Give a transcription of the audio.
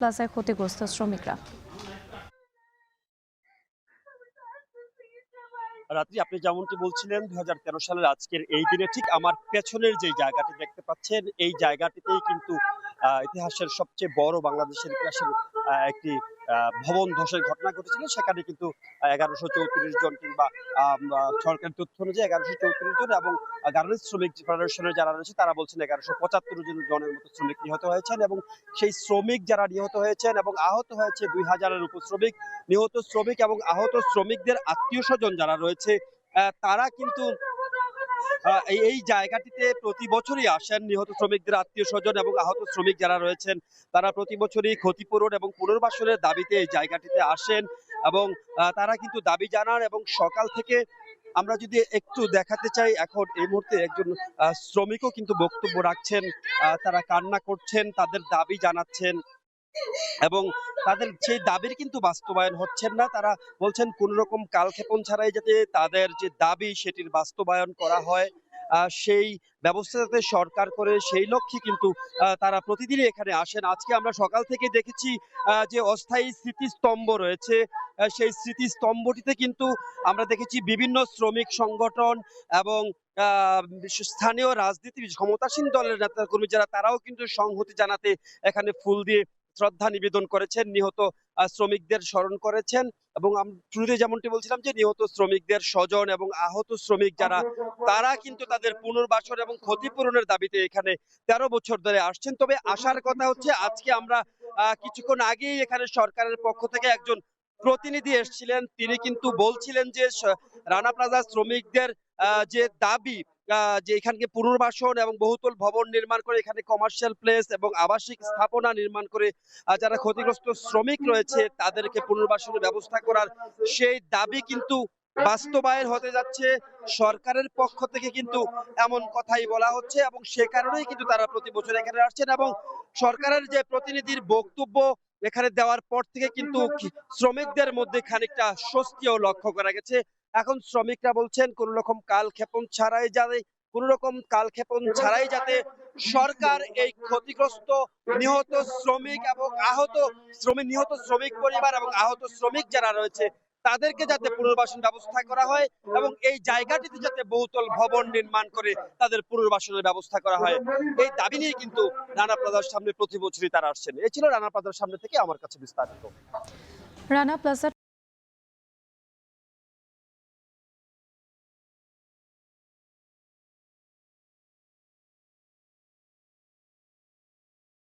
প্লাজায় ক্ষতিগ্রস্ত শ্রমিকরা। রাত্রি আপনি যেমনটি বলছিলেন ২০১৩ সালের আজকের এই দিনে ঠিক আমার পেছনের যে জায়গাটি দেখতে পাচ্ছেন এই জায়গাটিতেই কিন্তু ইতিহাসের সবচেয়ে বড় বাংলাদেশের ইতিহাসের একটি ভবন ধসের ঘটনা ঘটেছিল। সেখানে কিন্তু ১১৩৪ জন কিংবা সরকারি তথ্য অনুযায়ী ১১৩৪ জন এবং গার্মেন্টস শ্রমিক ফেডারেশনের যারা রয়েছে তারা বলছেন ১১৭৫ জনের মতো শ্রমিক নিহত হয়েছেন এবং সেই শ্রমিক যারা নিহত হয়েছেন এবং আহত হয়েছে ২,০০০-এর উপর শ্রমিক। নিহত শ্রমিক এবং আহত শ্রমিকদের আত্মীয় স্বজন যারা রয়েছে তারা কিন্তু এই জায়গাটিতে প্রতি বছরই আসেন। নিহত শ্রমিকদের আত্মীয় স্বজন এবং আহত শ্রমিক যারা রয়েছেন তারা প্রতি বছরই ক্ষতিপূরণ এবং পুনর্বাসনের দাবিতে এই জায়গাটিতে আসেন এবং তারা কিন্তু দাবি জানান এবং সকাল থেকে আমরা যদি একটু দেখাতে চাই, এখন এই মুহূর্তে একজন শ্রমিকও কিন্তু বক্তব্য রাখছেন। তারা কান্না করছেন, তাদের দাবি জানাচ্ছেন এবং তাদের সেই দাবির কিন্তু বাস্তবায়ন হচ্ছেন না। তারা বলছেন কোন রকম কালক্ষেপণ ছাড়াই যাতে তাদের যে দাবি সেটির বাস্তবায়ন করা হয়, সেই ব্যবস্থা যাতে সরকার করে সেই লক্ষ্যে কিন্তু তারা প্রতিদিনই এখানে আসেন। আজকে আমরা সকাল থেকে দেখেছি যে অস্থায়ী স্মৃতিস্তম্ভ রয়েছে। সেই স্মৃতিস্তম্ভটিতে কিন্তু আমরা দেখেছি বিভিন্ন শ্রমিক সংগঠন এবং স্থানীয় রাজনীতি ক্ষমতাসীন দলের নেতা কর্মী যারা তারাও কিন্তু সংহতি জানাতে এখানে ফুল দিয়ে শ্রদ্ধা নিবেদন করেছেন, নিহত শ্রমিকদের স্মরণ করেছেন এবং শুরুতে যেমনটি বলছিলাম যে নিহত শ্রমিকদের স্বজন এবং আহত শ্রমিক যারা তারা কিন্তু তাদের পুনর্বাসন এবং ক্ষতিপূরণের দাবিতে এখানে ১৩ বছর ধরে আসছেন। তবে আসার কথা হচ্ছে আজকে আমরা কিছুক্ষণ আগেই এখানে সরকারের পক্ষ থেকে একজন প্রতিনিধি এসেছিলেন। তিনি কিন্তু বলছিলেন যে রানা প্লাজা শ্রমিকদের যে দাবি, যে এখানকে পুনর্বাসন এবং বহুতল ভবন নির্মাণ করে এখানে কমার্শিয়াল প্লেস এবং আবাসিক স্থাপনা নির্মাণ করে যারা ক্ষতিগ্রস্ত শ্রমিক রয়েছে তাদেরকে পুনর্বাসনের ব্যবস্থা করার সেই দাবি কিন্তু বাস্তবায়ন হতে যাচ্ছে। সরকারের পক্ষ থেকে কিন্তু এমন কথাই বলা হচ্ছে এবং সে কারণেই কিন্তু তারা প্রতি বছর এখানে আসছেন এবং সরকারের যে প্রতিনিধির বক্তব্য এখানে দেওয়ার পর থেকে কিন্তু শ্রমিকদের মধ্যে খানিকটা স্বস্তিও লক্ষ্য করা গেছে। এখন শ্রমিকরা বলছেন কোন রকম কালক্ষেপণ ছাড়াই যাতে সরকার এই ক্ষতিগ্রস্ত নিহত শ্রমিক এবং নিহত শ্রমিক পরিবার এবং আহত শ্রমিক যারা রয়েছে তাদেরকে যাতে পুনর্বাসন ব্যবস্থা করা হয় এবং এই জায়গাটিতে যাতে বহুতল ভবন নির্মাণ করে তাদের পুনর্বাসনের ব্যবস্থা করা হয়। এই দাবি নিয়ে কিন্তু রানা প্লাজার সামনে প্রতি বছরই তারা আসছেন। এই ছিল রানা প্লাজার সামনে থেকে আমার কাছে বিস্তারিত। রানা প্লাজা